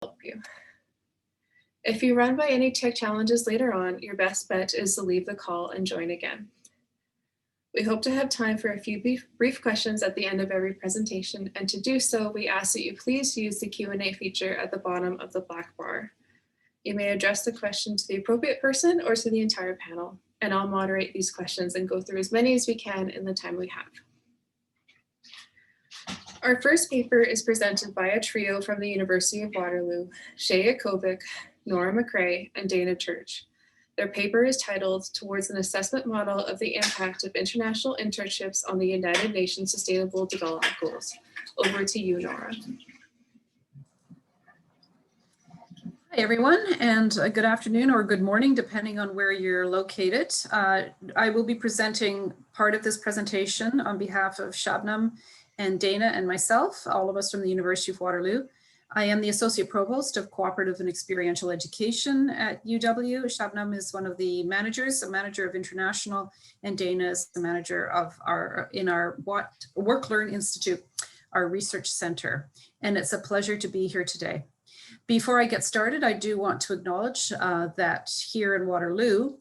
help you. If you run by any tech challenges later on, your best bet is to leave the call and join again. We hope to have time for a few brief questions at the end of every presentation, and to do so, we ask that you please use the Q&A feature at the bottom of the black bar. You may address the question to the appropriate person or to the entire panel, and I'll moderate these questions and go through as many as we can in the time we have. Our first paper is presented by a trio from the University of Waterloo, Shea Kovic, Nora McRae, and Dana Church. Their paper is titled Towards an Assessment Model of the Impact of International Internships on the United Nations Sustainable Development Goals. Over to you, Nora. Hi, everyone, and good afternoon or good morning, depending on where you're located. I will be presenting part of this presentation on behalf of Shabnam and Dana and myself, all of us from the University of Waterloo. I am the Associate Provost of Cooperative and Experiential Education at UW. Shabnam is one of the managers, a manager of international, and Dana is the manager of our Work Learn Institute, our research center. And it's a pleasure to be here today. Before I get started, I do want to acknowledge that here in Waterloo,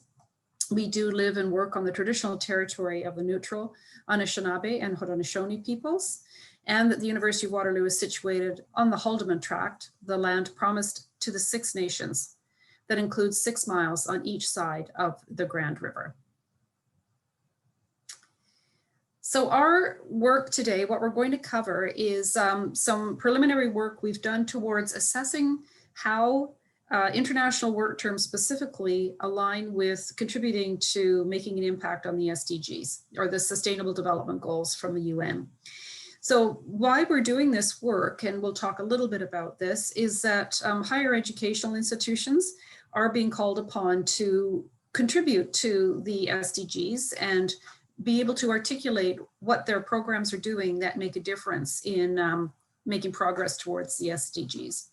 we do live and work on the traditional territory of the neutral Anishinaabe and Haudenosaunee peoples, and that the University of Waterloo is situated on the Haldimand Tract, the land promised to the Six Nations, that includes 6 miles on each side of the Grand River. So our work today, what we're going to cover is some preliminary work we've done towards assessing how international work terms specifically align with contributing to making an impact on the SDGs, or the Sustainable Development Goals from the UN. So why we're doing this work, and we'll talk a little bit about this, is that higher educational institutions are being called upon to contribute to the SDGs and be able to articulate what their programs are doing that make a difference in making progress towards the SDGs.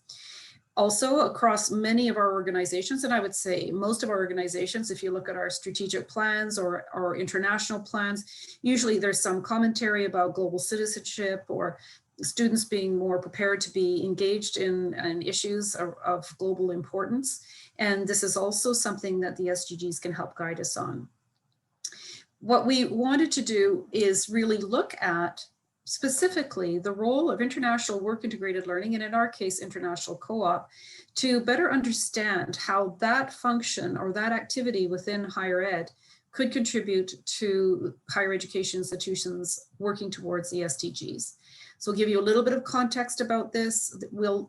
Also, across many of our organizations, and I would say most of our organizations, if you look at our strategic plans or our international plans, usually there's some commentary about global citizenship or students being more prepared to be engaged in issues of global importance. And this is also something that the SDGs can help guide us on. What we wanted to do is really look at specifically the role of international work integrated learning, and in our case, international co-op, to better understand how that function or that activity within higher ed could contribute to higher education institutions working towards the SDGs. So we'll give you a little bit of context about this. We'll,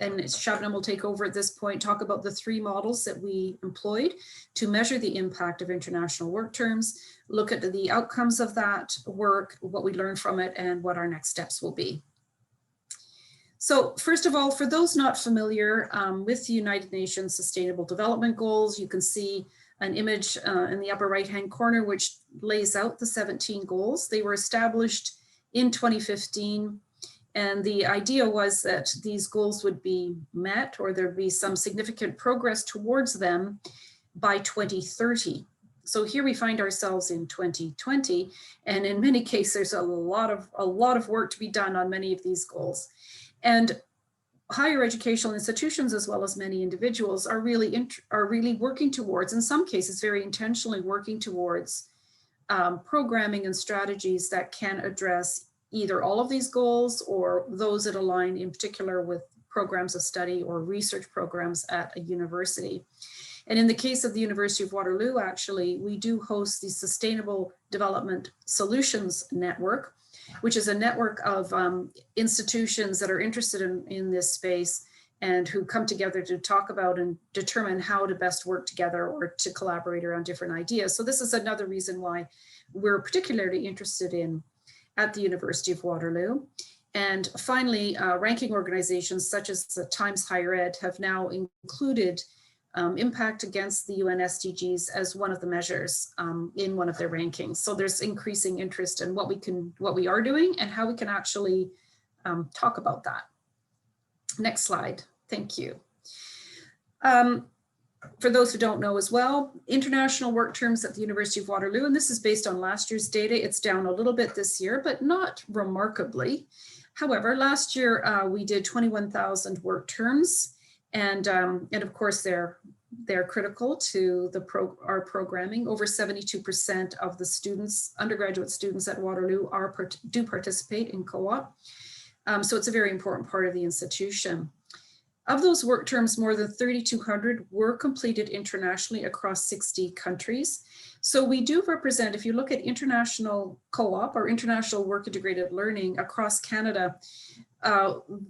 and Shabnam will take over at this point, talk about the 3 models that we employed to measure the impact of international work terms, look at the outcomes of that work, what we learned from it, and what our next steps will be. So first of all, for those not familiar with the United Nations Sustainable Development Goals, you can see an image in the upper right-hand corner, which lays out the 17 goals. They were established in 2015. And the idea was that these goals would be met, or there'd be some significant progress towards them by 2030. So here we find ourselves in 2020, and in many cases, there's a lot of work to be done on many of these goals. And higher educational institutions, as well as many individuals, are really working towards, in some cases, very intentionally working towards programming and strategies that can address either all of these goals or those that align in particular with programs of study or research programs at a university. And in the case of the University of Waterloo, actually, we do host the Sustainable Development Solutions Network, which is a network of institutions that are interested in this space and who come together to talk about and determine how to best work together or to collaborate around different ideas. So this is another reason why we're particularly interested in at the University of Waterloo. And finally, ranking organizations such as the Times Higher Ed have now included impact against the UN SDGs as one of the measures in one of their rankings. So there's increasing interest in what we are doing and how we can actually talk about that. Next slide, thank you. For those who don't know as well, international work terms at the University of Waterloo, and this is based on last year's data, it's down a little bit this year, but not remarkably. However, last year we did 21,000 work terms, and of course they're critical to our programming. Over 72% of the students, undergraduate students at Waterloo, do participate in co-op. So it's a very important part of the institution. Of those work terms, more than 3,200 were completed internationally across 60 countries. So we do represent, if you look at international co-op or international work integrated learning across Canada,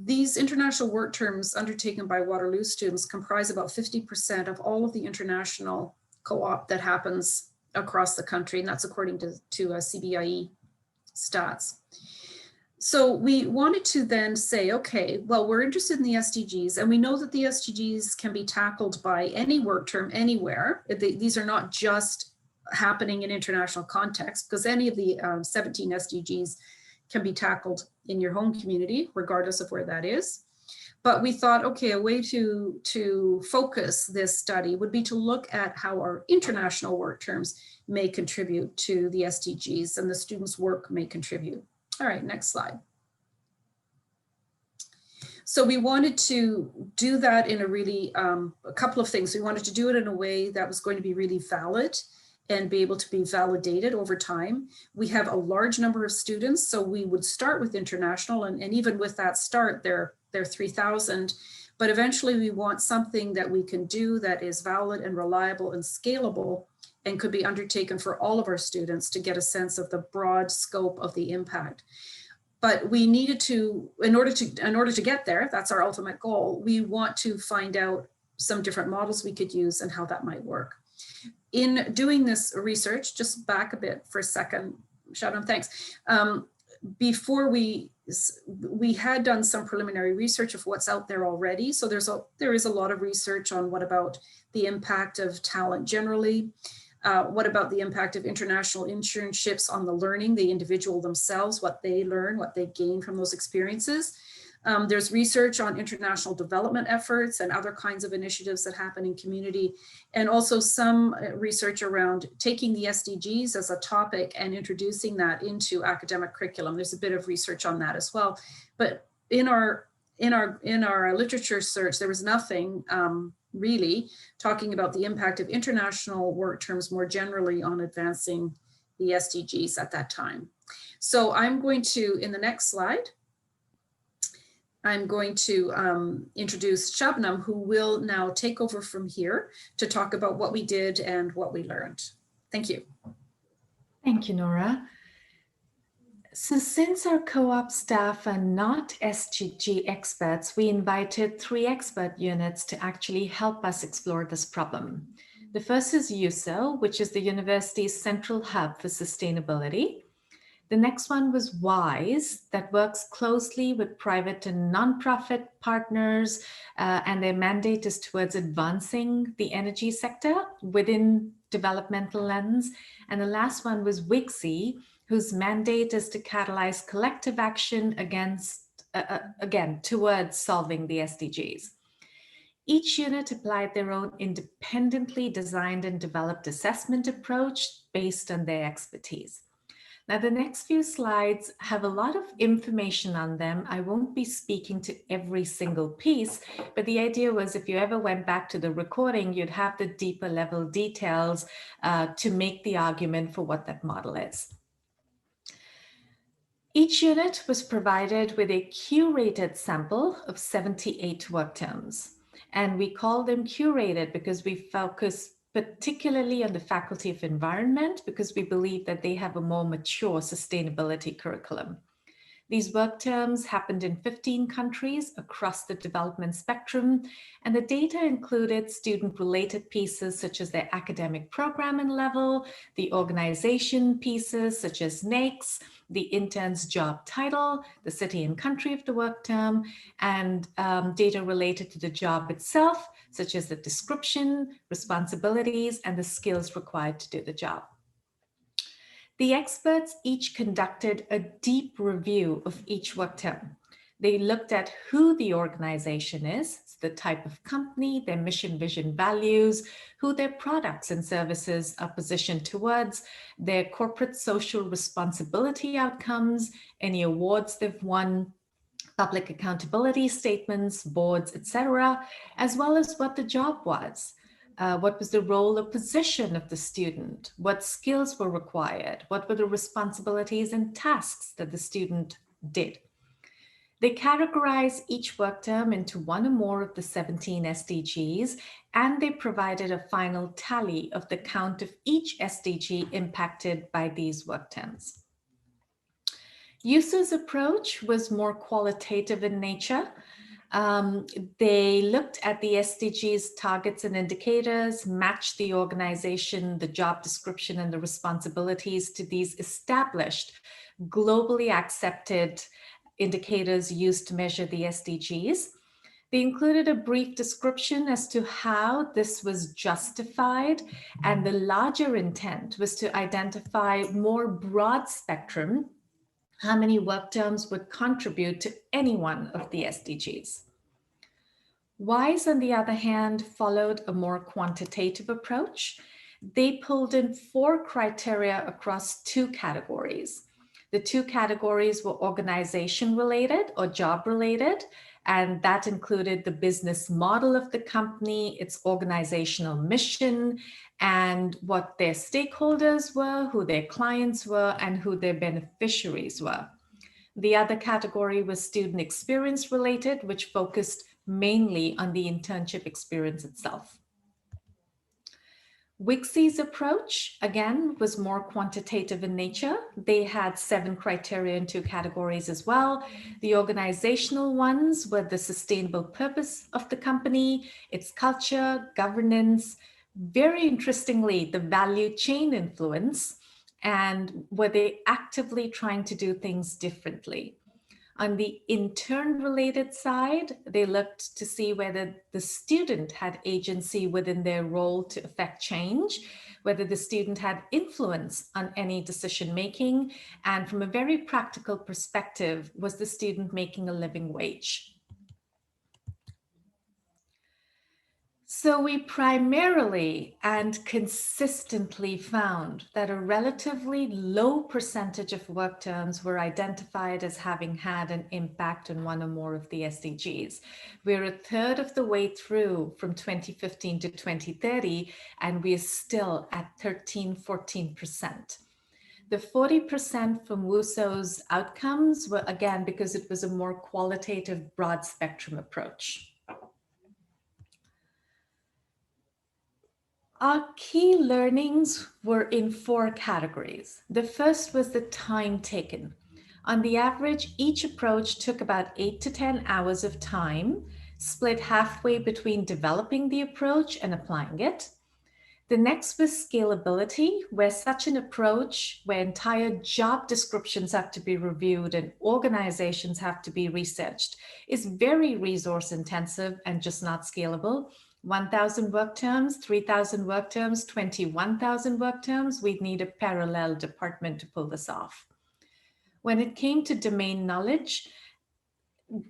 these international work terms undertaken by Waterloo students comprise about 50% of all of the international co-op that happens across the country, and that's according to CBIE stats. So we wanted to then say, okay, well, we're interested in the SDGs, and we know that the SDGs can be tackled by any work term anywhere. These are not just happening in international context, because any of the 17 SDGs can be tackled in your home community, regardless of where that is. But we thought, okay, a way to focus this study would be to look at how our international work terms may contribute to the SDGs and the students' work may contribute. All right, next slide. So we wanted to do that in a really, a couple of things. We wanted to do it in a way that was going to be really valid and be able to be validated over time. We have a large number of students, so we would start with international, and even with that start, they're 3,000. But eventually we want something that we can do that is valid and reliable and scalable and could be undertaken for all of our students to get a sense of the broad scope of the impact. But we needed to, in order to get there, that's our ultimate goal, we want to find out some different models we could use and how that might work. In doing this research, just back a bit for a second, Shabnam, thanks. Before we had done some preliminary research of what's out there already. So there is a lot of research on what about the impact of talent generally. What about the impact of international internships on the learning, the individual themselves, what they learn, what they gain from those experiences. There's research on international development efforts and other kinds of initiatives that happen in community, and also some research around taking the SDGs as a topic and introducing that into academic curriculum. There's a bit of research on that as well. But in our literature search, there was nothing really talking about the impact of international work terms more generally on advancing the SDGs at that time. So I'm going to, in the next slide, I'm going to introduce Shabnam, who will now take over from here to talk about what we did and what we learned. Thank you. Thank you, Nora. So since our co-op staff are not SDG experts, we invited 3 expert units to actually help us explore this problem. The first is USO, which is the university's central hub for sustainability. The next one was WISE, that works closely with private and nonprofit partners, and their mandate is towards advancing the energy sector within developmental lens. And the last one was WIGSI, whose mandate is to catalyze collective action again, towards solving the SDGs. Each unit applied their own independently designed and developed assessment approach based on their expertise. Now, the next few slides have a lot of information on them. I won't be speaking to every single piece, but the idea was if you ever went back to the recording, you'd have the deeper level details to make the argument for what that model is. Each unit was provided with a curated sample of 78 work terms, and we call them curated because we focus particularly on the Faculty of Environment because we believe that they have a more mature sustainability curriculum. These work terms happened in 15 countries across the development spectrum, and the data included student-related pieces such as their academic program and level, the organization pieces such as NAICS, the intern's job title, the city and country of the work term, and data related to the job itself, such as the description, responsibilities, and the skills required to do the job. The experts each conducted a deep review of each work term. They looked at who the organization is, the type of company, their mission, vision, values, who their products and services are positioned towards, their corporate social responsibility outcomes, any awards they've won, public accountability statements, boards, etc., as well as what the job was. What was the role or position of the student? What skills were required? What were the responsibilities and tasks that the student did? They categorize each work term into one or more of the 17 SDGs, and they provided a final tally of the count of each SDG impacted by these work terms. USA's approach was more qualitative in nature. They looked at the SDGs targets and indicators, matched the organization, the job description, and the responsibilities to these established, globally accepted indicators used to measure the SDGs. They included a brief description as to how this was justified, and the larger intent was to identify more broad spectrum how many work terms would contribute to any one of the SDGs. WISE, on the other hand, followed a more quantitative approach. They pulled in 4 criteria across 2 categories. The 2 categories were organization related or job related, and that included the business model of the company, its organizational mission, and what their stakeholders were, who their clients were, and who their beneficiaries were. The other category was student experience related, which focused mainly on the internship experience itself. WICSE's approach, again, was more quantitative in nature. They had 7 criteria in 2 categories as well. The organizational ones were the sustainable purpose of the company, its culture, governance, very interestingly, the value chain influence, and were they actively trying to do things differently. On the intern-related side, they looked to see whether the student had agency within their role to affect change, whether the student had influence on any decision-making, and from a very practical perspective, was the student making a living wage? So we primarily and consistently found that a relatively low percentage of work terms were identified as having had an impact on one or more of the SDGs. We're a third of the way through from 2015 to 2030, and we're still at 13-14%. The 40% from WUSO's outcomes were, again, because it was a more qualitative, broad spectrum approach. Our key learnings were in 4 categories. The first was the time taken. On the average, each approach took about 8 to 10 hours of time, split halfway between developing the approach and applying it. The next was scalability, where such an approach, where entire job descriptions have to be reviewed and organizations have to be researched, is very resource intensive and just not scalable. 1,000 work terms, 3,000 work terms, 21,000 work terms, we'd need a parallel department to pull this off. When it came to domain knowledge,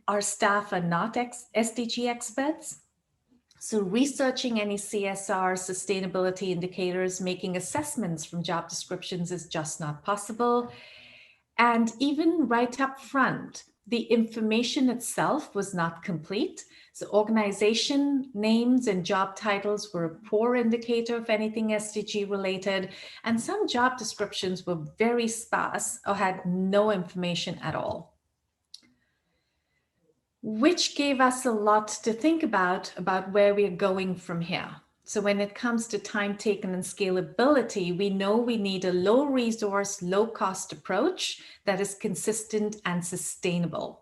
our staff are not SDG experts. So researching any CSR sustainability indicators, making assessments from job descriptions is just not possible. And even right up front, the information itself was not complete. So organization names and job titles were a poor indicator of anything SDG related, and some job descriptions were very sparse or had no information at all, which gave us a lot to think about where we're going from here. So when it comes to time taken and scalability, we know we need a low resource, low cost approach that is consistent and sustainable.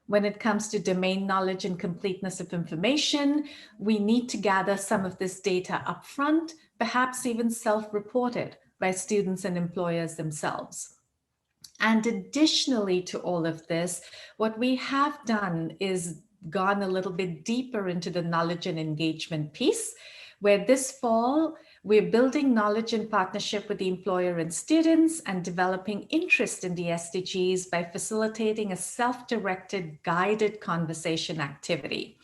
When it comes to domain knowledge and completeness of information, we need to gather some of this data upfront, perhaps even self-reported by students and employers themselves. And additionally to all of this, what we have done is gone a little bit deeper into the knowledge and engagement piece, where this fall, we're building knowledge in partnership with the employer and students and developing interest in the SDGs by facilitating a self-directed guided conversation activity.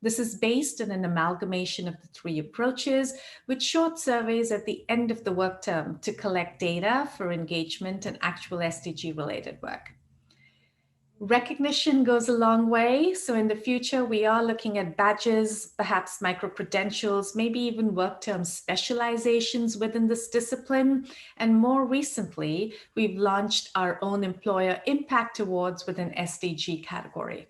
This is based on an amalgamation of the 3 approaches with short surveys at the end of the work term to collect data for engagement and actual SDG related work. Recognition goes a long way. So in the future, we are looking at badges, perhaps micro-credentials, maybe even work term specializations within this discipline. And more recently, we've launched our own Employer Impact Awards with an SDG category.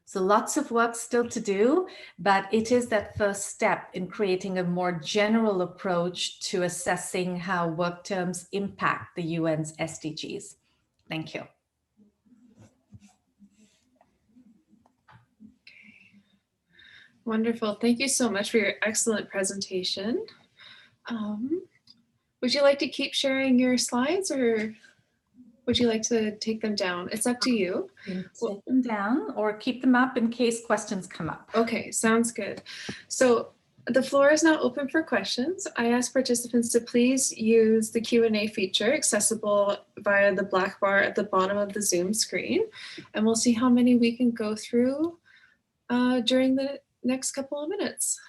So lots of work still to do, but it is that first step in creating a more general approach to assessing how work terms impact the UN's SDGs. Thank you. Wonderful. Thank you so much for your excellent presentation. Would you like to keep sharing your slides, or would you like to take them down? It's up to you. Take them down or keep them up in case questions come up. Okay, sounds good. So the floor is now open for questions. I ask participants to please use the Q&A feature accessible via the black bar at the bottom of the Zoom screen, and we'll see how many we can go through during the next couple of minutes.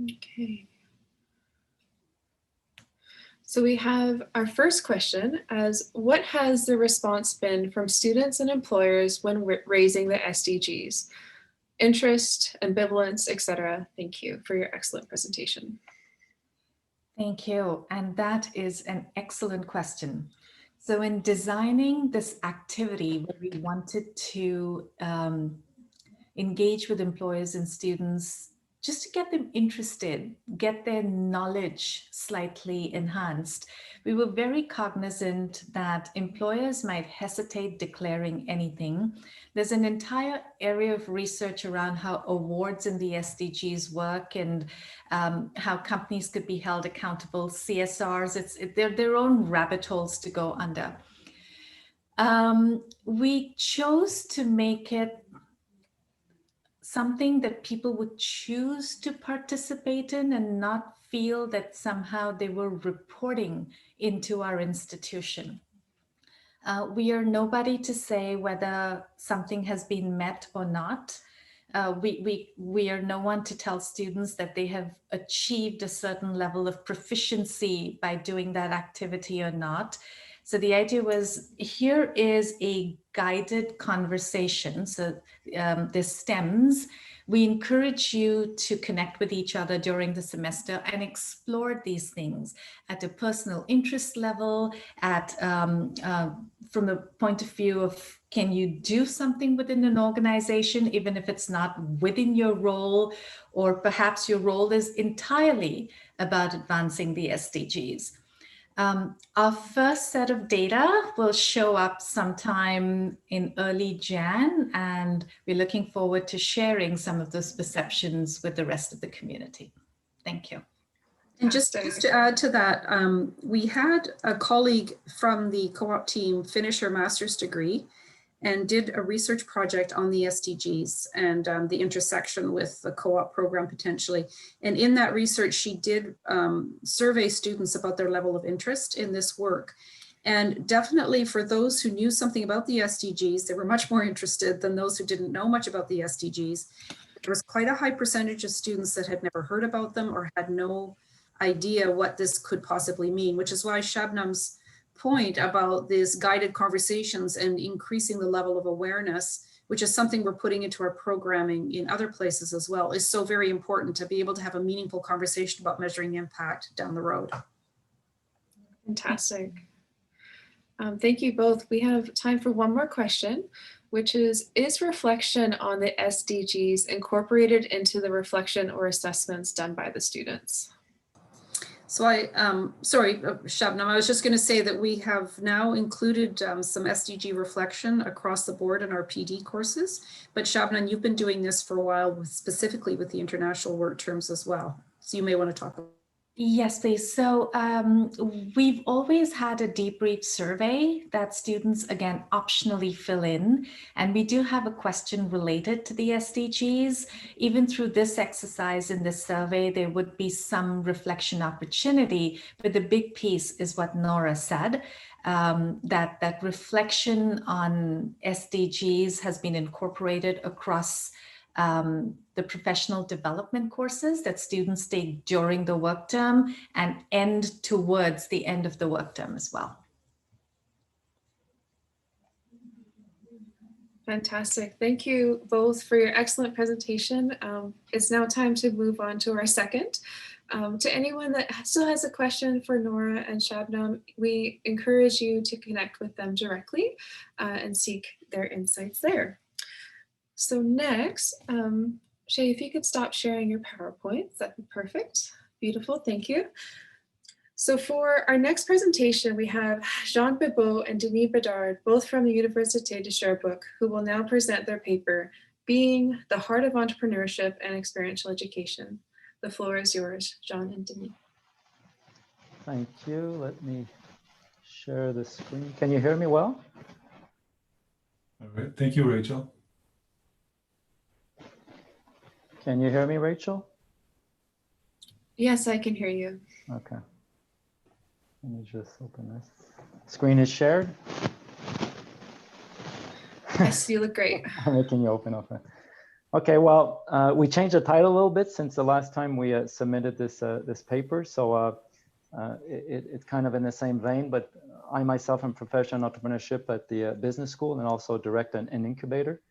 Okay. So we have our first question as, what has the response been from students and employers when raising the SDGs? Interest, ambivalence, etc. Thank you for your excellent presentation. Thank you. And that is an excellent question. So in designing this activity where we wanted to engage with employers and students just to get them interested, get their knowledge slightly enhanced, we were very cognizant that employers might hesitate declaring anything. There's an entire area of research around how awards in the SDGs work and how companies could be held accountable, CSRs, they're their own rabbit holes to go under. We chose to make it something that people would choose to participate in and not feel that somehow they were reporting into our institution. We are nobody to say whether something has been met or not. We are no one to tell students that they have achieved a certain level of proficiency by doing that activity or not. So the idea was, here is a guided conversation. So this stems. We encourage you to connect with each other during the semester and explore these things at a personal interest level, from the point of view of, can you do something within an organization, even if it's not within your role, or perhaps your role is entirely about advancing the SDGs. Our first set of data will show up sometime in early Jan, and we're looking forward to sharing some of those perceptions with the rest of the community. Thank you. And just to add to that, we had a colleague from the co-op team finish her master's degree and did a research project on the SDGs and the intersection with the co-op program potentially. And in that research, she did survey students about their level of interest in this work. And definitely for those who knew something about the SDGs, they were much more interested than those who didn't know much about the SDGs. There was quite a high percentage of students that had never heard about them or had no idea what this could possibly mean, which is why Shabnam's point about these guided conversations and increasing the level of awareness, which is something we're putting into our programming in other places as well, is so very important to be able to have a meaningful conversation about measuring impact down the road. Fantastic. Thank you both. We have time for one more question, which is reflection on the SDGs incorporated into the reflection or assessments done by the students? So sorry, Shabnam, I was just going to say that we have now included some SDG reflection across the board in our PD courses, but Shabnam, you've been doing this for a while, specifically with the international work terms as well. So you may want to talk about. Yes, please. So we've always had a debrief survey that students, again, optionally fill in. And we do have a question related to the SDGs. Even through this exercise in this survey, there would be some reflection opportunity. But the big piece is what Nora said, that reflection on SDGs has been incorporated across the professional development courses that students take during the work term and end towards the end of the work term as well. Fantastic. Thank you both for your excellent presentation. It's now time to move on to our second. To anyone that still has a question for Nora and Shabnam, we encourage you to connect with them directly and seek their insights there. So next, Shay, if you could stop sharing your PowerPoints, that'd be perfect. Beautiful, thank you. So for our next presentation, we have Jean Bibot and Denis Bedard, both from the Université de Sherbrooke, who will now present their paper, Being the Heart of Entrepreneurship and Experiential Education. The floor is yours, Jean and Denis. Thank you. Let me share the screen. Can you hear me well? All right. Thank you, Rachel. Can you hear me, Rachel? Yes, I can hear you. Okay. Let me just open this. Screen is shared. Yes, you look great. I'm making you open up. Okay, well, we changed the title a little bit since the last time we submitted this this paper. So it's kind of in the same vein, but I myself am professional in entrepreneurship at the business school and also direct an incubator.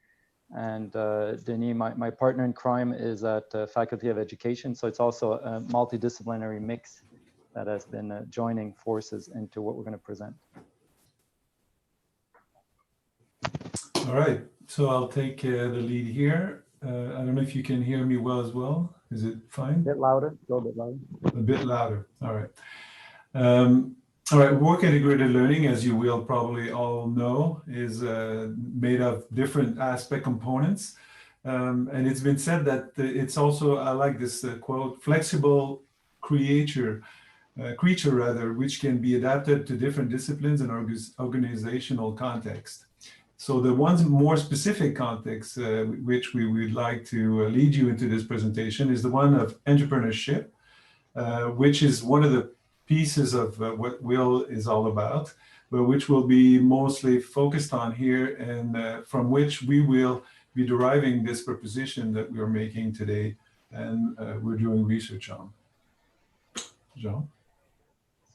And Denis, my partner in crime, is at Faculty of Education. So it's also a multidisciplinary mix that has been joining forces into what we're going to present. All right. So I'll take the lead here. I don't know if you can hear me well as well. Is it fine? A bit louder, a little bit louder. A bit louder. All right. All right. Work integrated learning, as you will probably all know, is made of different aspect components. And it's been said that it's also, I like this quote, flexible creature rather, which can be adapted to different disciplines and organizational context. So the one more specific context which we would like to lead you into this presentation is the one of entrepreneurship, which is one of the pieces of what WIL is all about, but which will be mostly focused on here, and from which we will be deriving this proposition that we are making today and we're doing research on. Jean?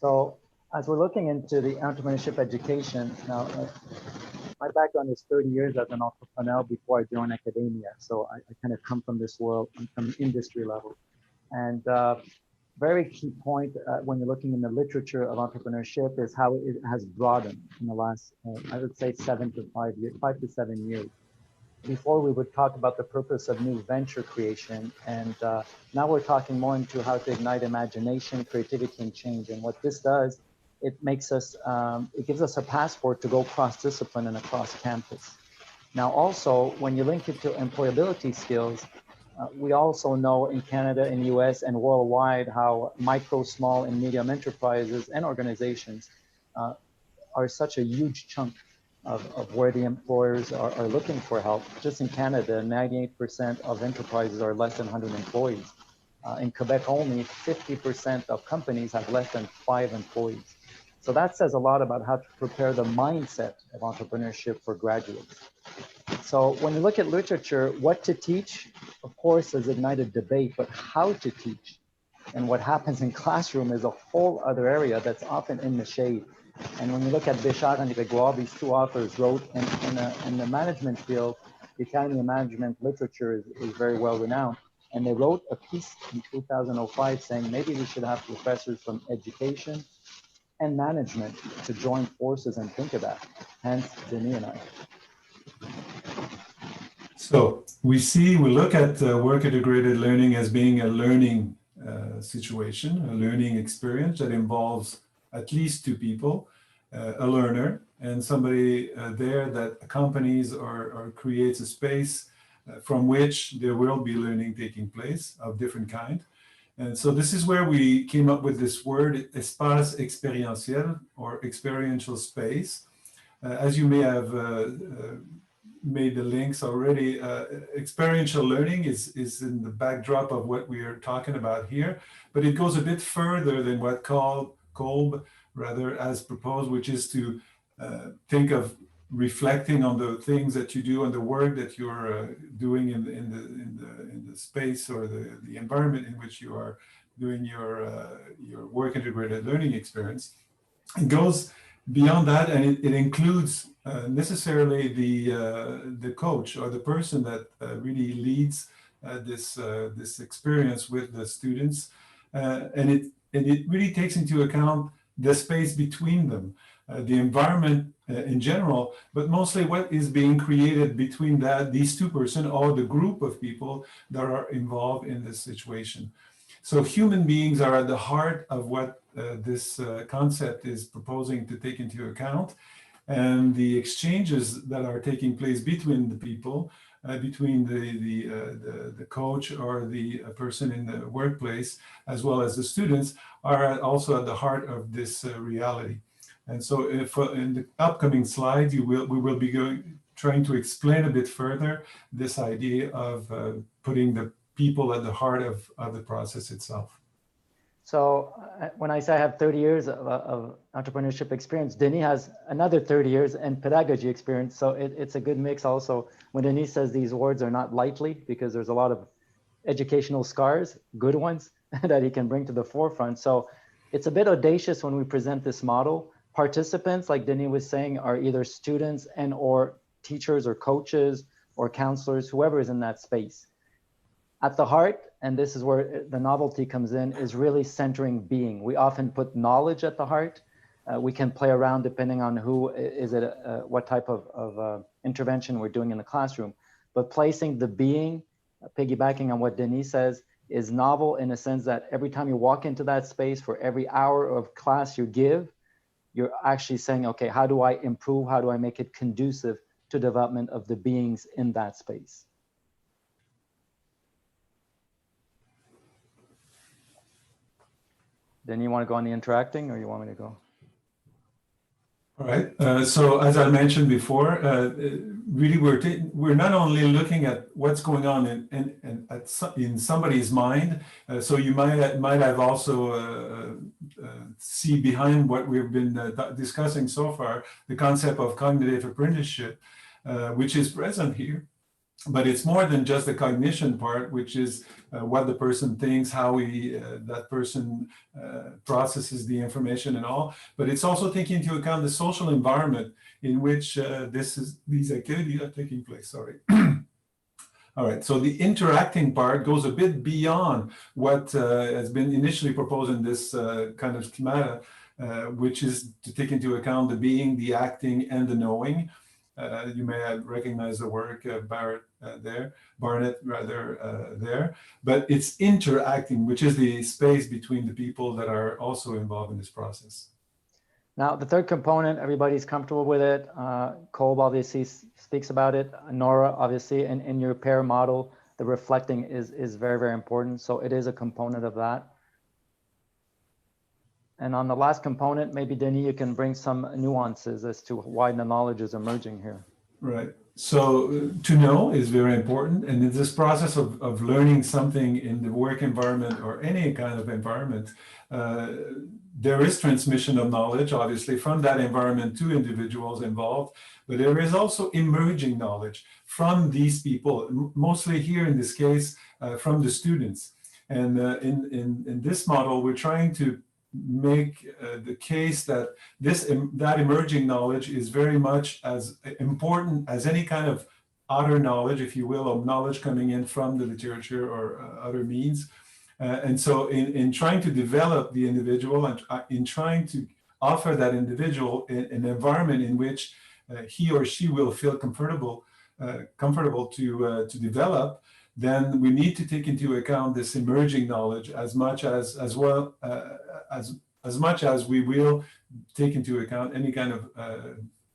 So as we're looking into the entrepreneurship education, now my background is 30 years as an entrepreneur before I joined academia. So I kind of come from this world, from industry level. And very key point when you're looking in the literature of entrepreneurship is how it has broadened in the last, I would say 5 to 7 years. Before we would talk about the purpose of new venture creation, and now we're talking more into how to ignite imagination, creativity, and change. And what this does, it makes us, it gives us a passport to go cross-discipline and across campus. Now also, when you link it to employability skills, we also know in Canada, in the US, and worldwide how micro, small, and medium enterprises and organizations are such a huge chunk of where the employers are looking for help. Just in Canada, 98% of enterprises are less than 100 employees. In Quebec only, 50% of companies have less than 5 employees. So that says a lot about how to prepare the mindset of entrepreneurship for graduates. So when you look at literature, what to teach, of course, has ignited debate, but how to teach and what happens in classroom is a whole other area that's often in the shade. And when you look at Béchard and Grégoire, these two authors wrote in the management field, the Academy of Management literature is very well renowned. And they wrote a piece in 2005 saying maybe we should have professors from education and management to join forces and think of that. Hence, Denis and I. So we look at work integrated learning as being a learning situation, a learning experience that involves at least 2 people, a learner and somebody there that accompanies or creates a space from which there will be learning taking place of different kind. And so this is where we came up with this word, espace expérientiel, or experiential space. As you may have made the links already, experiential learning is in the backdrop of what we are talking about here, but it goes a bit further than what Kolb rather has proposed, which is to think of reflecting on the things that you do and the work that you're doing in the space or the environment in which you are doing your work integrated learning experience. It goes beyond that, and it includes necessarily the coach or the person that really leads this experience with the students, and it really takes into account the space between them, the environment in general, but mostly what is being created between these two persons or the group of people that are involved in this situation. So human beings are at the heart of what this concept is proposing to take into account, and the exchanges that are taking place between the people, between the coach or the person in the workplace, as well as the students, are also at the heart of this reality. And so in the upcoming slides, we will be trying to explain a bit further this idea of putting the people at the heart of the process itself. So when I say I have 30 years of entrepreneurship experience, Denis has another 30 years in pedagogy experience. So it's a good mix also. When Denis says these words are not lightly, because there's a lot of educational scars, good ones, that he can bring to the forefront. So it's a bit audacious when we present this model. Participants, like Denis was saying, are either students and or teachers or coaches or counselors, whoever is in that space. At the heart, and this is where the novelty comes in, is really centering being. We often put knowledge at the heart. We can play around depending on who is it, what type of intervention we're doing in the classroom. But placing the being, piggybacking on what Denis says, is novel in a sense that every time you walk into that space, for every hour of class you give, you're actually saying, okay, how do I improve? How do I make it conducive to development of the beings in that space? Then you want to go on the interacting, or you want me to go? All right. So as I mentioned before, really we're not only looking at what's going on in somebody's mind. So you might have also see behind what we've been discussing so far, the concept of cognitive apprenticeship, which is present here. But it's more than just the cognition part, which is what the person thinks, how that person processes the information and all. But it's also taking into account the social environment in which these activities are taking place. Sorry. All right, so the interacting part goes a bit beyond what has been initially proposed in this kind of schema, which is to take into account the being, the acting, and the knowing. You may have recognized the work Barnett there, but it's interacting, which is the space between the people that are also involved in this process. Now, the third component, everybody's comfortable with it. Kolb obviously speaks about it. Nora, obviously, and in your pair model, the reflecting is very, very important. So it is a component of that. And on the last component, maybe Denis, you can bring some nuances as to why the knowledge is emerging here. Right. So to know is very important. And in this process of learning something in the work environment or any kind of environment, there is transmission of knowledge, obviously, from that environment to individuals involved. But there is also emerging knowledge from these people, mostly here in this case, from the students. And in this model, we're trying to make the case that that emerging knowledge is very much as important as any kind of other knowledge, if you will, or knowledge coming in from the literature or other means. And so in trying to develop the individual and in trying to offer that individual an environment in which he or she will feel comfortable to develop, then we need to take into account this emerging knowledge as much as much as we will take into account any kind of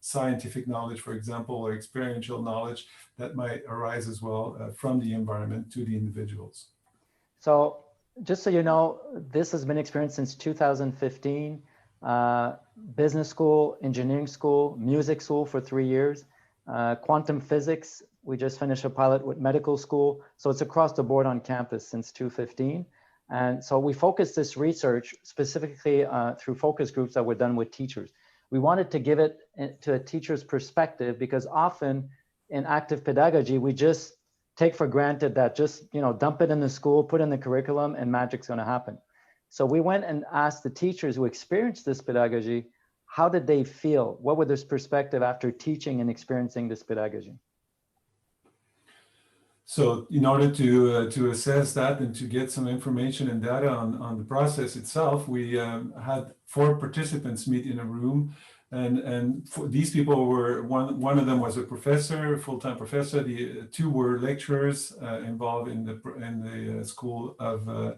scientific knowledge, for example, or experiential knowledge that might arise as well from the environment to the individuals. So just so you know, this has been experienced since 2015, business school, engineering school, music school for 3 years, quantum physics. We just finished a pilot with medical school. So it's across the board on campus since 2015. And so we focus this research specifically through focus groups that were done with teachers. We wanted to give it to a teacher's perspective, because often in active pedagogy, we just take for granted that just, dump it in the school, put in the curriculum, and magic's going to happen. So we went and asked the teachers who experienced this pedagogy, how did they feel? What was their perspective after teaching and experiencing this pedagogy? So in order to assess that and to get some information and data on the process itself, we had 4 participants meet in a room, and these people were, one of them was a professor, full-time professor. The 2 were lecturers involved in the school of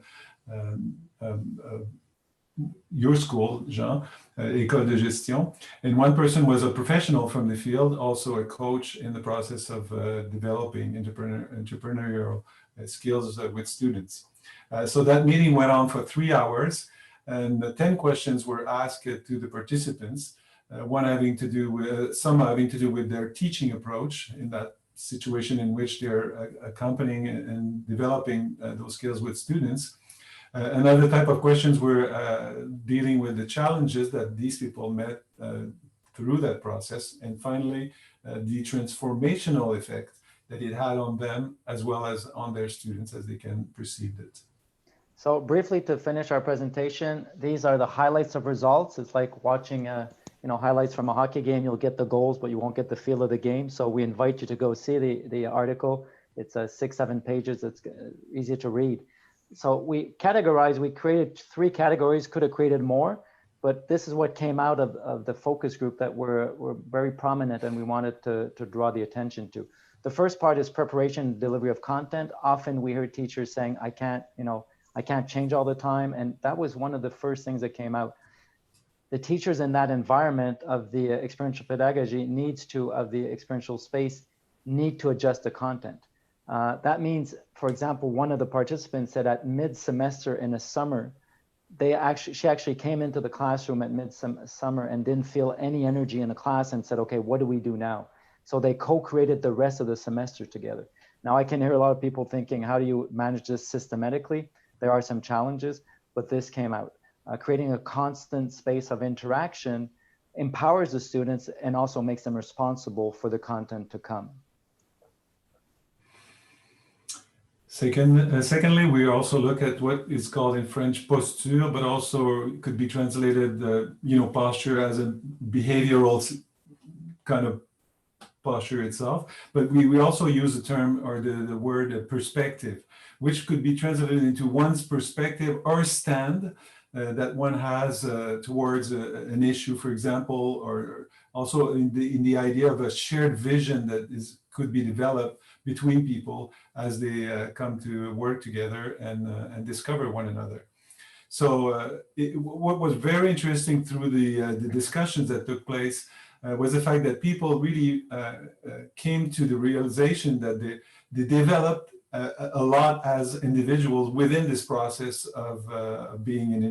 your school, Jean, École de Gestion. And one person was a professional from the field, also a coach in the process of developing entrepreneurial skills with students. So that meeting went on for 3 hours, and 10 questions were asked to the participants, some having to do with their teaching approach in that situation in which they're accompanying and developing those skills with students. Another type of questions were dealing with the challenges that these people met through that process. And finally, the transformational effect that it had on them as well as on their students as they can perceive it. So briefly to finish our presentation, these are the highlights of results. It's like watching highlights from a hockey game. You'll get the goals, but you won't get the feel of the game. So we invite you to go see the article. It's 6-7 pages. It's easy to read. So we created 3 categories, could have created more, but this is what came out of the focus group that were very prominent and we wanted to draw the attention to. The first part is preparation and delivery of content. Often we heard teachers saying, I can't change all the time. And that was one of the first things that came out. The teachers in that environment of the experiential pedagogy of the experiential space need to adjust the content. That means, for example, one of the participants said at mid-semester in the summer, she actually came into the classroom at mid-summer and didn't feel any energy in the class and said, okay, what do we do now? So they co-created the rest of the semester together. Now I can hear a lot of people thinking, how do you manage this systematically? There are some challenges, but this came out. Creating a constant space of interaction empowers the students and also makes them responsible for the content to come. Secondly, we also look at what is called in French posture, but also could be translated, posture as a behavioral kind of posture itself. But we also use the term or the word perspective, which could be translated into one's perspective or stand that one has towards an issue, for example, or also in the idea of a shared vision that could be developed between people as they come to work together and discover one another. So what was very interesting through the discussions that took place was the fact that people really came to the realization that they developed a lot as individuals within this process of being and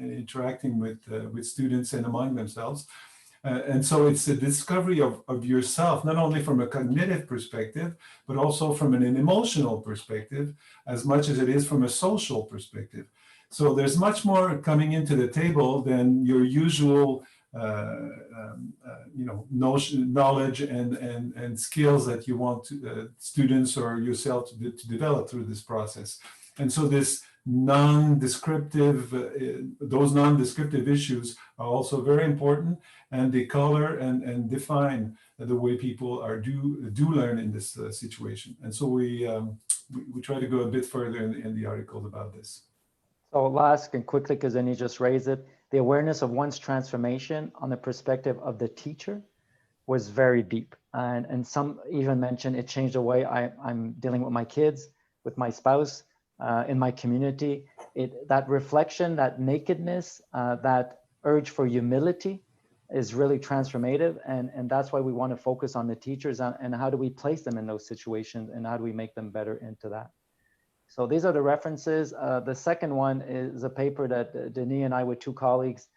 interacting with students and among themselves. And so it's a discovery of yourself, not only from a cognitive perspective, but also from an emotional perspective, as much as it is from a social perspective. So there's much more coming into the table than your usual knowledge and skills that you want students or yourself to develop through this process. And so this those non-descriptive issues are also very important, and they color and define the way people do learn in this situation. And so we try to go a bit further in the articles about this. So I'll ask and quickly, because then you just raised it, the awareness of one's transformation on the perspective of the teacher was very deep. And some even mentioned it changed the way I'm dealing with my kids, with my spouse, in my community. That reflection, that nakedness, that urge for humility is really transformative. And that's why we want to focus on the teachers and how do we place them in those situations and how do we make them better into that. So these are the references. The second one is a paper that Denis and I with 2 colleagues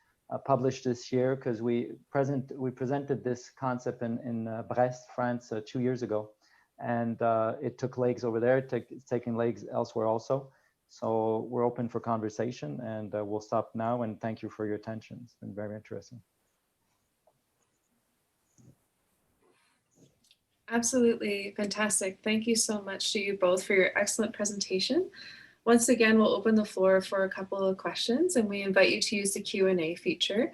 published this year, because we presented this concept in Brest, France 2 years ago. And it took legs over there, it's taking legs elsewhere also. So we're open for conversation, and we'll stop now, and thank you for your attention. It's been very interesting. Absolutely fantastic. Thank you so much to you both for your excellent presentation. Once again, we'll open the floor for a couple of questions, and we invite you to use the Q&A feature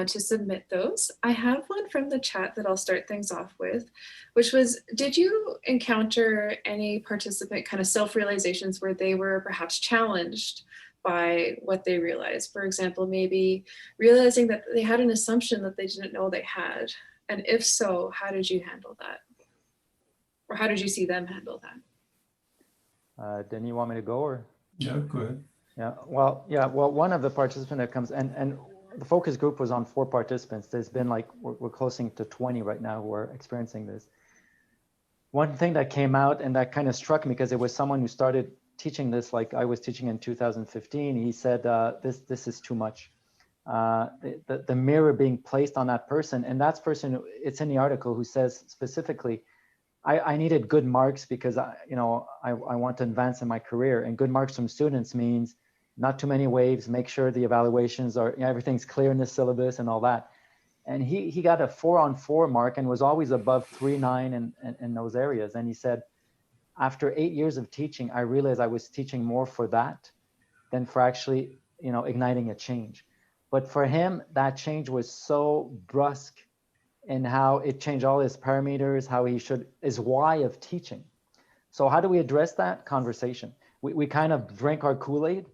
to submit those. I have one from the chat that I'll start things off with, which was, did you encounter any participant kind of self-realizations where they were perhaps challenged by what they realized? For example, maybe realizing that they had an assumption that they didn't know they had. And if so, how did you handle that? Or how did you see them handle that? Then you want me to go, or? Yeah, go ahead. Yeah, well, one of the participants that comes, and the focus group was on 4 participants. There's been like, we're closing to 20 right now who are experiencing this. One thing that came out and that kind of struck me, because it was someone who started teaching this, like I was teaching in 2015, he said, this is too much. The mirror being placed on that person, and that person, it's in the article, who says specifically, I needed good marks because I want to advance in my career, and good marks from students means not too many waves, make sure the evaluations are, everything's clear in the syllabus and all that. And he got a 4-on-4 mark and was always above 3.9 in those areas. And he said, after 8 years of teaching, I realized I was teaching more for that than for actually, igniting a change. But for him, that change was so brusque in how it changed all his parameters, how his why of teaching. So how do we address that? Conversation. We kind of drink our Kool-Aid.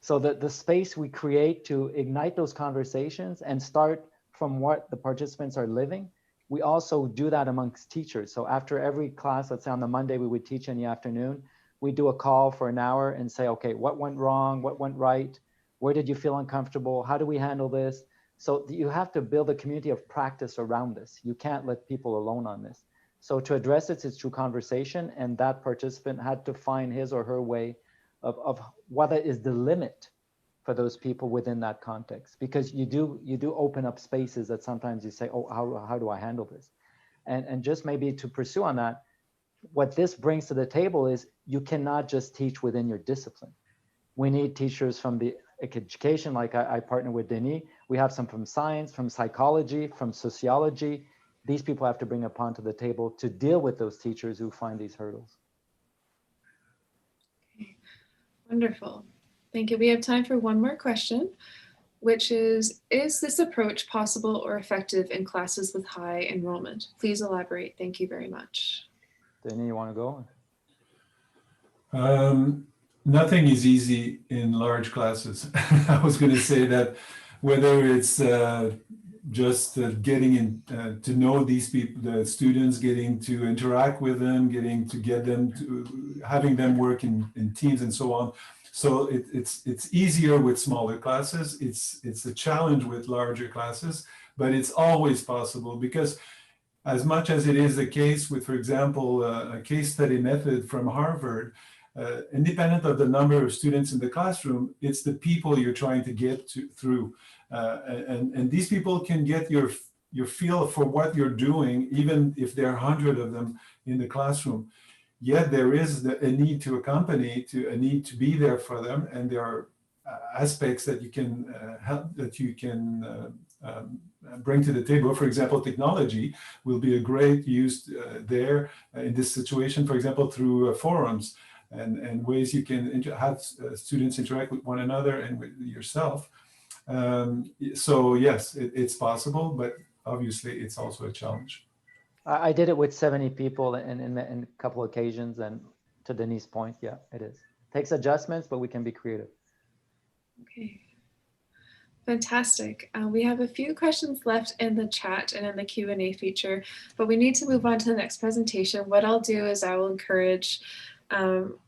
So that the space we create to ignite those conversations and start from what the participants are living, we also do that amongst teachers. So after every class, let's say on the Monday, we would teach in the afternoon, we do a call for an hour and say, okay, what went wrong? What went right? Where did you feel uncomfortable? How do we handle this? So you have to build a community of practice around this. You can't let people alone on this. So to address it, it's through conversation, and that participant had to find his or her way of what is the limit for those people within that context. Because you do open up spaces that sometimes you say, oh, how do I handle this? And just maybe to pursue on that, what this brings to the table is you cannot just teach within your discipline. We need teachers from the education, like I partner with Denis. We have some from science, from psychology, from sociology. These people have to bring upon to the table to deal with those teachers who find these hurdles. Okay. Wonderful. Thank you. We have time for one more question, which is this approach possible or effective in classes with high enrollment? Please elaborate. Thank you very much. Denis, you want to go? Nothing is easy in large classes. I was going to say that whether it's just getting in to know these people, the students, getting to interact with them, getting to get them to having them work in teams and so on. So it's easier with smaller classes. It's a challenge with larger classes, but it's always possible, because as much as it is the case with, for example, a case study method from Harvard, independent of the number of students in the classroom, it's the people you're trying to get through. And these people can get your feel for what you're doing, even if there are 100 of them in the classroom. Yet there is a need to accompany, a need to be there for them, and there are aspects that you can help, that you can bring to the table. For example, technology will be a great use there in this situation, for example, through forums and ways you can have students interact with one another and with yourself. So yes, it's possible, but obviously it's also a challenge. I did it with 70 people in a couple of occasions, and to Denis' point, yeah, it is. Takes adjustments, but we can be creative. Okay. Fantastic. We have a few questions left in the chat and in the Q&A feature, but we need to move on to the next presentation. What I'll do is I will encourage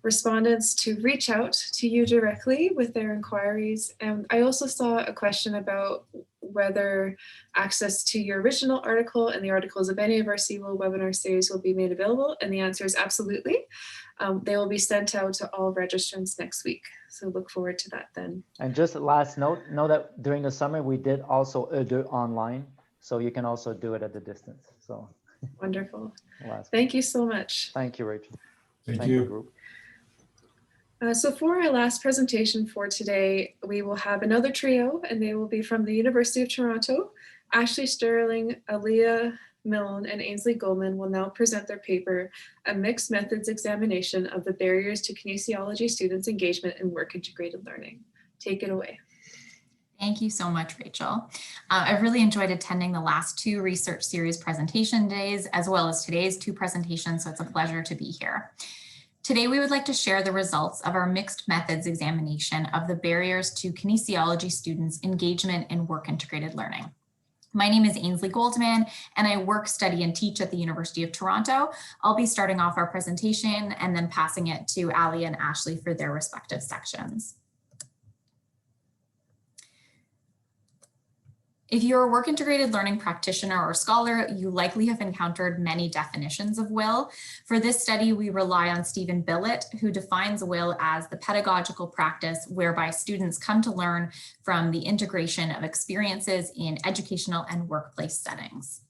respondents to reach out to you directly with their inquiries. And I also saw a question about whether access to your original article and the articles of any of our CEWIL webinar series will be made available. And the answer is absolutely. They will be sent out to all registrants next week. So look forward to that then. And just a last note, know that during the summer, we did also do online. So you can also do it at the distance. So wonderful. Thank you so much. Thank you, Rachel. Thank you. So for our last presentation for today, we will have another trio, and they will be from the University of Toronto, Ashley Sterling, Aaliyah Milne, and Ainsley Goldman will now present their paper, A Mixed Methods Examination of the Barriers to Kinesiology Students' Engagement in Work-Integrated Learning. Take it away. Thank you so much, Rachel. I've really enjoyed attending the last 2 research series presentation days, as well as today's 2 presentations, so it's a pleasure to be here. Today, we would like to share the results of our mixed methods examination of the barriers to kinesiology students' engagement in work-integrated learning. My name is Ainsley Goldman, and I work, study, and teach at the University of Toronto. I'll be starting off our presentation and then passing it to Ali and Ashley for their respective sections. If you're a work-integrated learning practitioner or scholar, you likely have encountered many definitions of WIL. For this study, we rely on Stephen Billett, who defines WIL as the pedagogical practice whereby students come to learn from the integration of experiences in educational and workplace settings.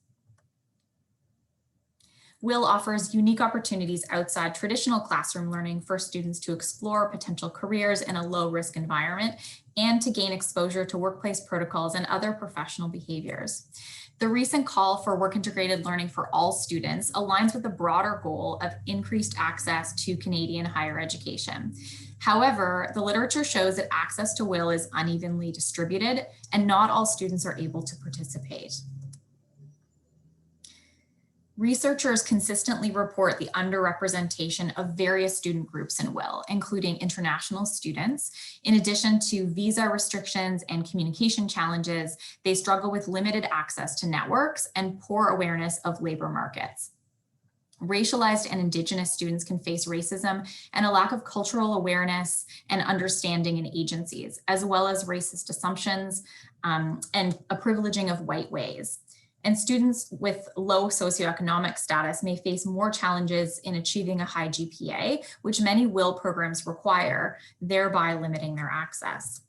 WIL offers unique opportunities outside traditional classroom learning for students to explore potential careers in a low-risk environment and to gain exposure to workplace protocols and other professional behaviors. The recent call for work-integrated learning for all students aligns with the broader goal of increased access to Canadian higher education. However, the literature shows that access to WIL is unevenly distributed and not all students are able to participate. Researchers consistently report the underrepresentation of various student groups in WIL, including international students. In addition to visa restrictions and communication challenges, they struggle with limited access to networks and poor awareness of labor markets. Racialized and Indigenous students can face racism and a lack of cultural awareness and understanding in agencies, as well as racist assumptions and a privileging of white ways. And students with low socioeconomic status may face more challenges in achieving a high GPA, which many WIL programs require, thereby limiting their access.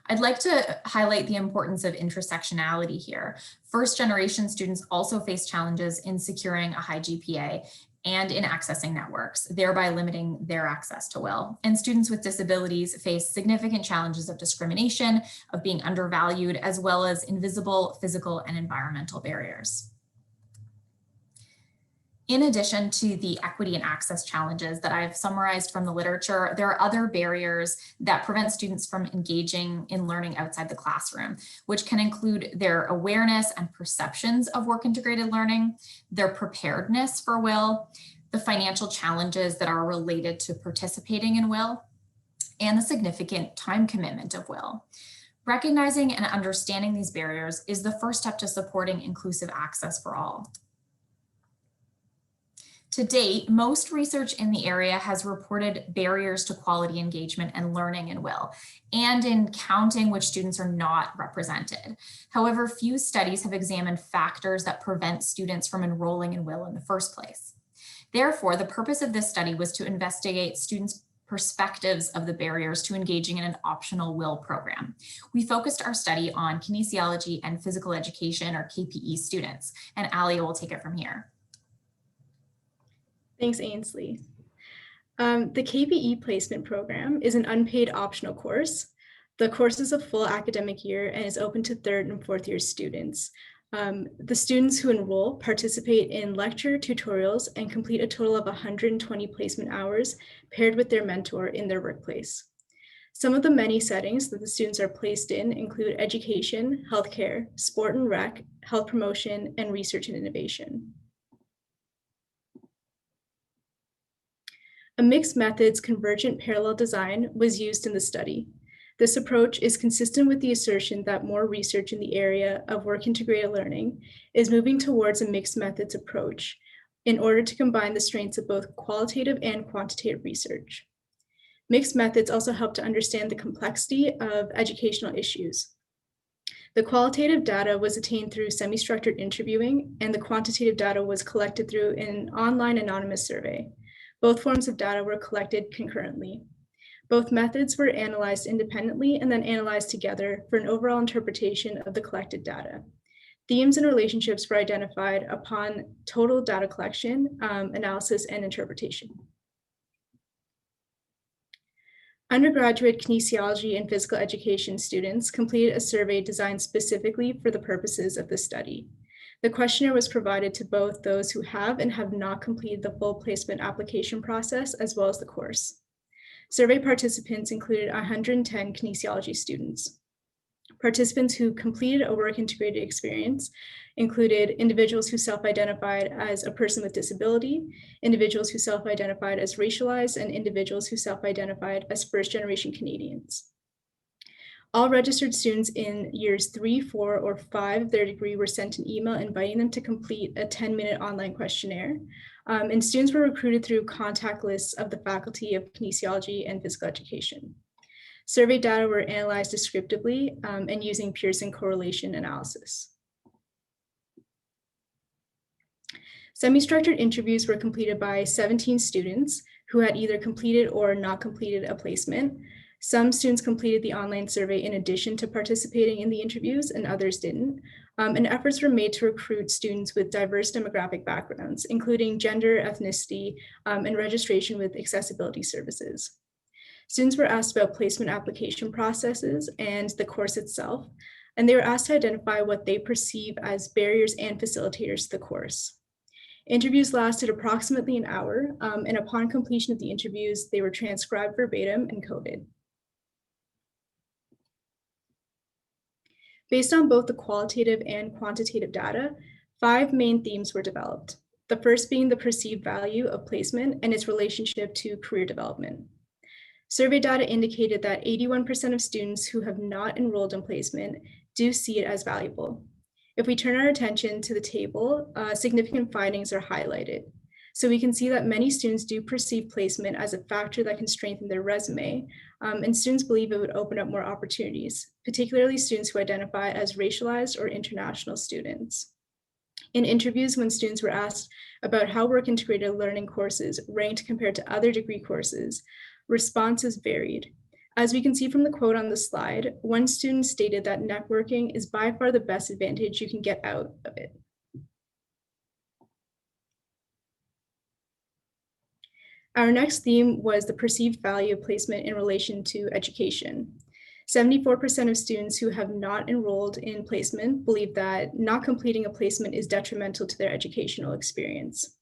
I'd like to highlight the importance of intersectionality here. First-generation students also face challenges in securing a high GPA and in accessing networks, thereby limiting their access to WIL. And students with disabilities face significant challenges of discrimination, of being undervalued, as well as invisible physical and environmental barriers. In addition to the equity and access challenges that I've summarized from the literature, there are other barriers that prevent students from engaging in learning outside the classroom, which can include their awareness and perceptions of work-integrated learning, their preparedness for WIL, the financial challenges that are related to participating in WIL, and the significant time commitment of WIL. Recognizing and understanding these barriers is the first step to supporting inclusive access for all. To date, most research in the area has reported barriers to quality engagement and learning in WIL, and in counting which students are not represented. However, few studies have examined factors that prevent students from enrolling in WIL in the first place. Therefore, the purpose of this study was to investigate students' perspectives of the barriers to engaging in an optional WIL program. We focused our study on kinesiology and physical education, or KPE students, and Ali will take it from here. Thanks, Ainsley. The KPE placement program is an unpaid optional course. The course is a full academic year and is open to 3rd and 4th year students. The students who enroll participate in lecture, tutorials, and complete a total of 120 placement hours paired with their mentor in their workplace. Some of the many settings that the students are placed in include education, healthcare, sport and rec, health promotion, and research and innovation. A mixed methods convergent parallel design was used in the study. This approach is consistent with the assertion that more research in the area of work-integrated learning is moving towards a mixed methods approach in order to combine the strengths of both qualitative and quantitative research. Mixed methods also help to understand the complexity of educational issues. The qualitative data was attained through semi-structured interviewing, and the quantitative data was collected through an online anonymous survey. Both forms of data were collected concurrently. Both methods were analyzed independently and then analyzed together for an overall interpretation of the collected data. Themes and relationships were identified upon total data collection, analysis, and interpretation. Undergraduate kinesiology and physical education students completed a survey designed specifically for the purposes of this study. The questionnaire was provided to both those who have and have not completed the full placement application process, as well as the course. Survey participants included 110 kinesiology students. Participants who completed a work integrated experience included individuals who self-identified as a person with disability, individuals who self-identified as racialized, and individuals who self-identified as first-generation Canadians. All registered students in years 3, 4, or 5 of their degree were sent an email inviting them to complete a 10-minute online questionnaire. And students were recruited through contact lists of the Faculty of Kinesiology and Physical Education. Survey data were analyzed descriptively and using Pearson correlation analysis. Semi-structured interviews were completed by 17 students who had either completed or not completed a placement. Some students completed the online survey in addition to participating in the interviews, and others didn't. And efforts were made to recruit students with diverse demographic backgrounds, including gender, ethnicity, and registration with accessibility services. Students were asked about placement application processes and the course itself, and they were asked to identify what they perceive as barriers and facilitators to the course. Interviews lasted approximately an hour, and upon completion of the interviews, they were transcribed verbatim and coded. Based on both the qualitative and quantitative data, 5 main themes were developed. The first being the perceived value of placement and its relationship to career development. Survey data indicated that 81% of students who have not enrolled in placement do see it as valuable. If we turn our attention to the table, significant findings are highlighted. So we can see that many students do perceive placement as a factor that can strengthen their resume, and students believe it would open up more opportunities, particularly students who identify as racialized or international students. In interviews, when students were asked about how work-integrated learning courses ranked compared to other degree courses, responses varied. As we can see from the quote on the slide, one student stated that networking is by far the best advantage you can get out of it. Our next theme was the perceived value of placement in relation to education. 74% of students who have not enrolled in placement believe that not completing a placement is detrimental to their educational experience.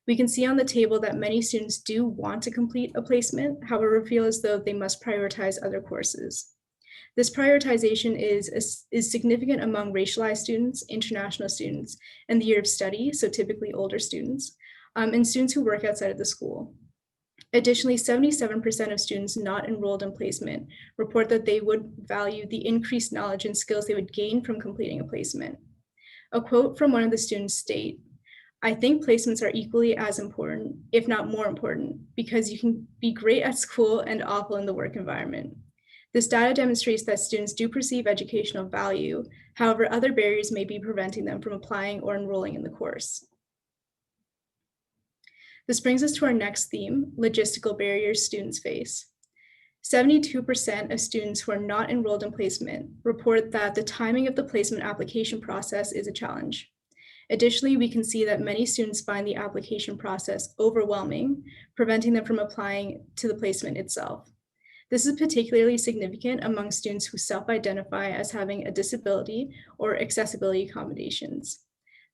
We can see on the table that many students do want to complete a placement, however, feel as though they must prioritize other courses. This prioritization is significant among racialized students, international students, and the year of study, so typically older students, and students who work outside of the school. Additionally, 77% of students not enrolled in placement report that they would value the increased knowledge and skills they would gain from completing a placement. A quote from one of the students state, "I think placements are equally as important, if not more important, because you can be great at school and awful in the work environment." This data demonstrates that students do perceive educational value. However, other barriers may be preventing them from applying or enrolling in the course. This brings us to our next theme, logistical barriers students face. 72% of students who are not enrolled in placement report that the timing of the placement application process is a challenge. Additionally, we can see that many students find the application process overwhelming, preventing them from applying to the placement itself. This is particularly significant among students who self-identify as having a disability or accessibility accommodations.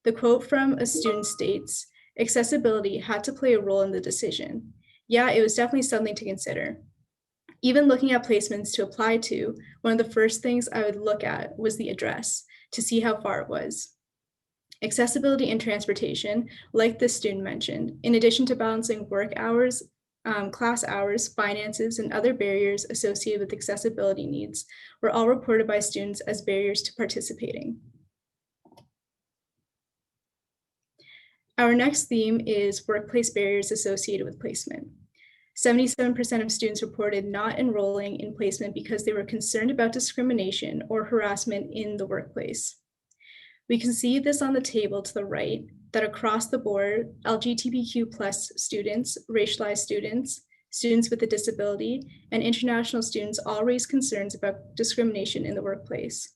The quote from a student states, "Accessibility had to play a role in the decision. Yeah, it was definitely something to consider. Even looking at placements to apply to, one of the first things I would look at was the address to see how far it was." Accessibility and transportation, like this student mentioned, in addition to balancing work hours, class hours, finances, and other barriers associated with accessibility needs, were all reported by students as barriers to participating. Our next theme is workplace barriers associated with placement. 77% of students reported not enrolling in placement because they were concerned about discrimination or harassment in the workplace. We can see this on the table to the right, that across the board, LGBTQ+ students, racialized students, students with a disability, and international students all raise concerns about discrimination in the workplace.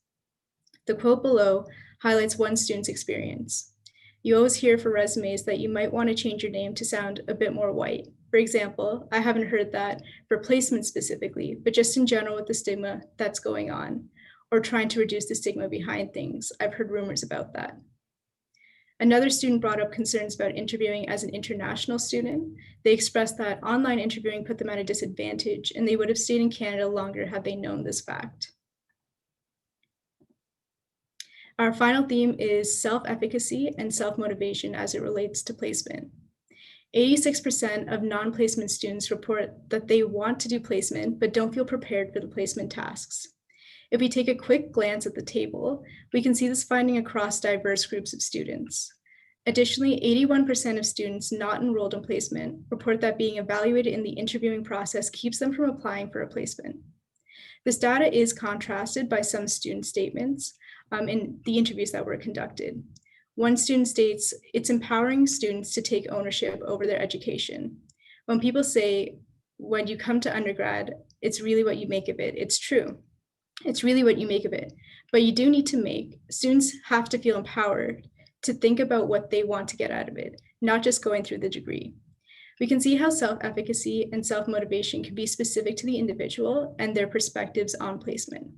The quote below highlights one student's experience. "You always hear for resumes that you might want to change your name to sound a bit more white. For example, I haven't heard that for placement specifically, but just in general with the stigma that's going on, or trying to reduce the stigma behind things. I've heard rumors about that." Another student brought up concerns about interviewing as an international student. They expressed that online interviewing put them at a disadvantage, and they would have stayed in Canada longer had they known this fact. Our final theme is self-efficacy and self-motivation as it relates to placement. 86% of non-placement students report that they want to do placement, but don't feel prepared for the placement tasks. If we take a quick glance at the table, we can see this finding across diverse groups of students. Additionally, 81% of students not enrolled in placement report that being evaluated in the interviewing process keeps them from applying for a placement. This data is contrasted by some student statements in the interviews that were conducted. One student states, "It's empowering students to take ownership over their education." When people say, "When you come to undergrad, it's really what you make of it," it's true. It's really what you make of it. But you do need to students have to feel empowered to think about what they want to get out of it, not just going through the degree. We can see how self-efficacy and self-motivation can be specific to the individual and their perspectives on placement.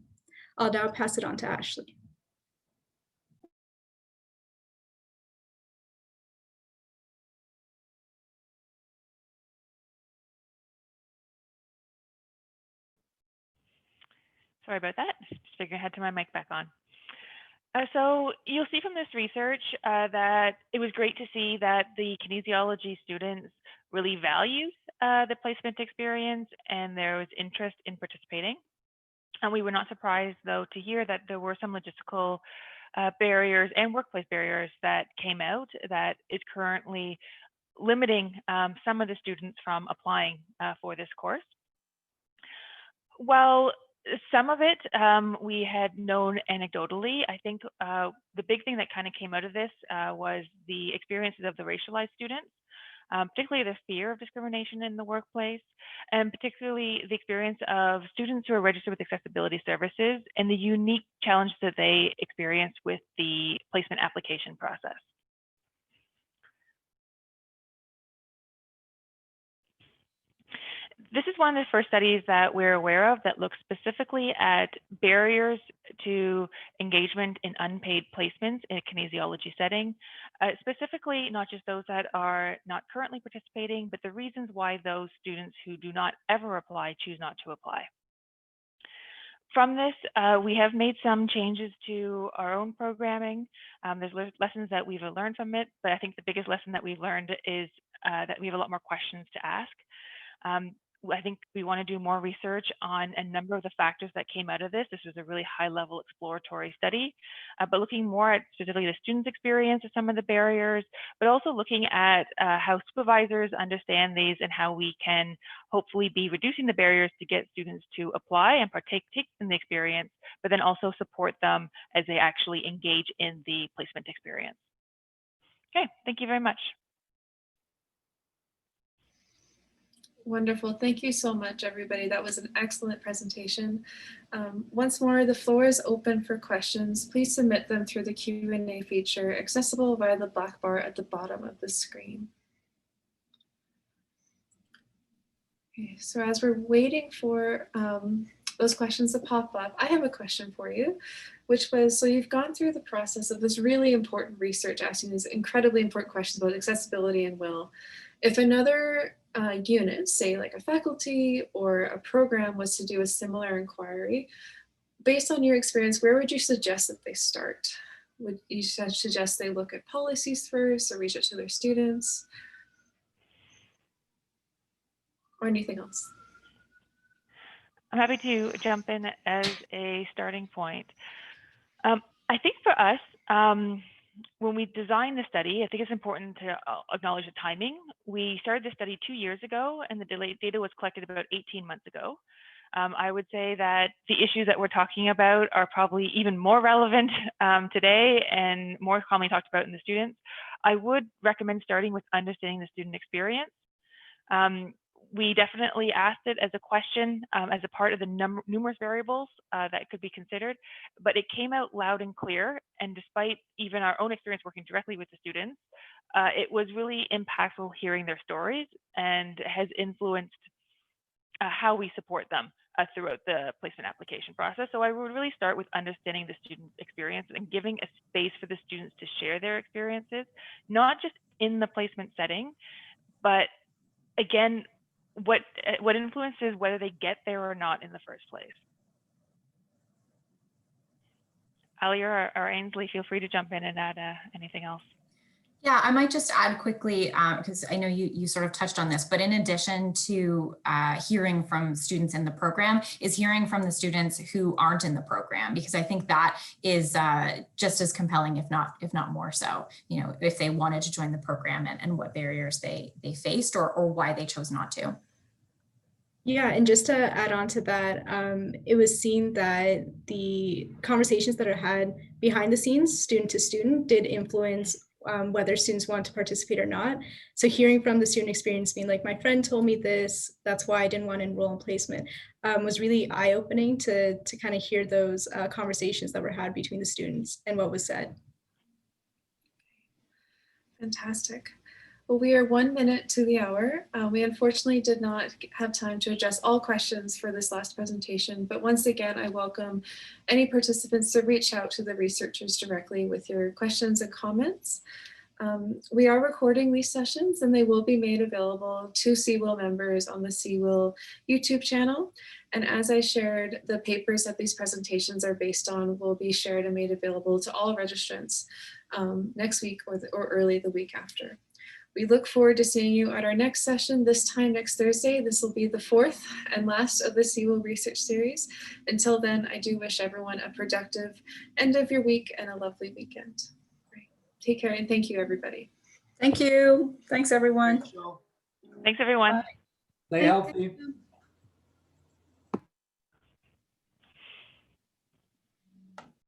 I'll now pass it on to Ashley. Sorry about that. Just figuring I had to turn my mic back on. So you'll see from this research that it was great to see that the kinesiology students really valued the placement experience and there was interest in participating. And we were not surprised, though, to hear that there were some logistical barriers and workplace barriers that came out that is currently limiting some of the students from applying for this course. Well, some of it we had known anecdotally. I think the big thing that kind of came out of this was the experiences of the racialized students, particularly the fear of discrimination in the workplace, and particularly the experience of students who are registered with accessibility services and the unique challenges that they experience with the placement application process. This is one of the first studies that we're aware of that looks specifically at barriers to engagement in unpaid placements in a kinesiology setting, specifically not just those that are not currently participating, but the reasons why those students who do not ever apply choose not to apply. From this, we have made some changes to our own programming. There's lessons that we've learned from it, but I think the biggest lesson that we've learned is that we have a lot more questions to ask. I think we want to do more research on a number of the factors that came out of this. This was a really high-level exploratory study, but looking more at specifically the students' experience of some of the barriers, but also looking at how supervisors understand these and how we can hopefully be reducing the barriers to get students to apply and partake in the experience, but then also support them as they actually engage in the placement experience. Okay, thank you very much. Wonderful. Thank you so much, everybody. That was an excellent presentation. Once more, the floor is open for questions. Please submit them through the Q&A feature accessible via the black bar at the bottom of the screen. Okay, so as we're waiting for those questions to pop up, I have a question for you, which was, so you've gone through the process of this really important research asking these incredibly important questions about accessibility and WIL. If another unit, say like a faculty or a program, was to do a similar inquiry, based on your experience, where would you suggest that they start? Would you suggest they look at policies first or reach out to their students? Or anything else? I'm happy to jump in as a starting point. I think for us, when we designed the study, I think it's important to acknowledge the timing. We started the study 2 years ago, and the data was collected about 18 months ago. I would say that the issues that we're talking about are probably even more relevant today and more commonly talked about in the students. I would recommend starting with understanding the student experience. We definitely asked it as a question as a part of the numerous variables that could be considered, but it came out loud and clear. And despite even our own experience working directly with the students, it was really impactful hearing their stories and has influenced how we support them throughout the placement application process. So I would really start with understanding the student's experience and giving a space for the students to share their experiences, not just in the placement setting, but again, what influences whether they get there or not in the first place. Ali or Ainsley, feel free to jump in and add anything else. Yeah, I might just add quickly, because I know you sort of touched on this, but in addition to hearing from students in the program, is hearing from the students who aren't in the program, because I think that is just as compelling, if not more so, you know, if they wanted to join the program and what barriers they faced or why they chose not to. Yeah, and just to add on to that, it was seen that the conversations that are had behind the scenes, student to student, did influence whether students want to participate or not. So hearing from the student experience being like, my friend told me this, that's why I didn't want to enroll in placement, was really eye-opening to kind of hear those conversations that were had between the students and what was said. Fantastic. Well, we are 1 minute to the hour. We unfortunately did not have time to address all questions for this last presentation, but once again, I welcome any participants to reach out to the researchers directly with your questions and comments. We are recording these sessions and they will be made available to CEWIL members on the CEWIL YouTube channel. And as I shared, the papers that these presentations are based on will be shared and made available to all registrants next week or early the week after. We look forward to seeing you at our next session, this time next Thursday. This will be the 4th and last of the CEWIL research series. Until then, I do wish everyone a productive end of your week and a lovely weekend. Right. Take care and thank you, everybody. Thank you. Thanks, everyone. Thanks, everyone. Stay healthy.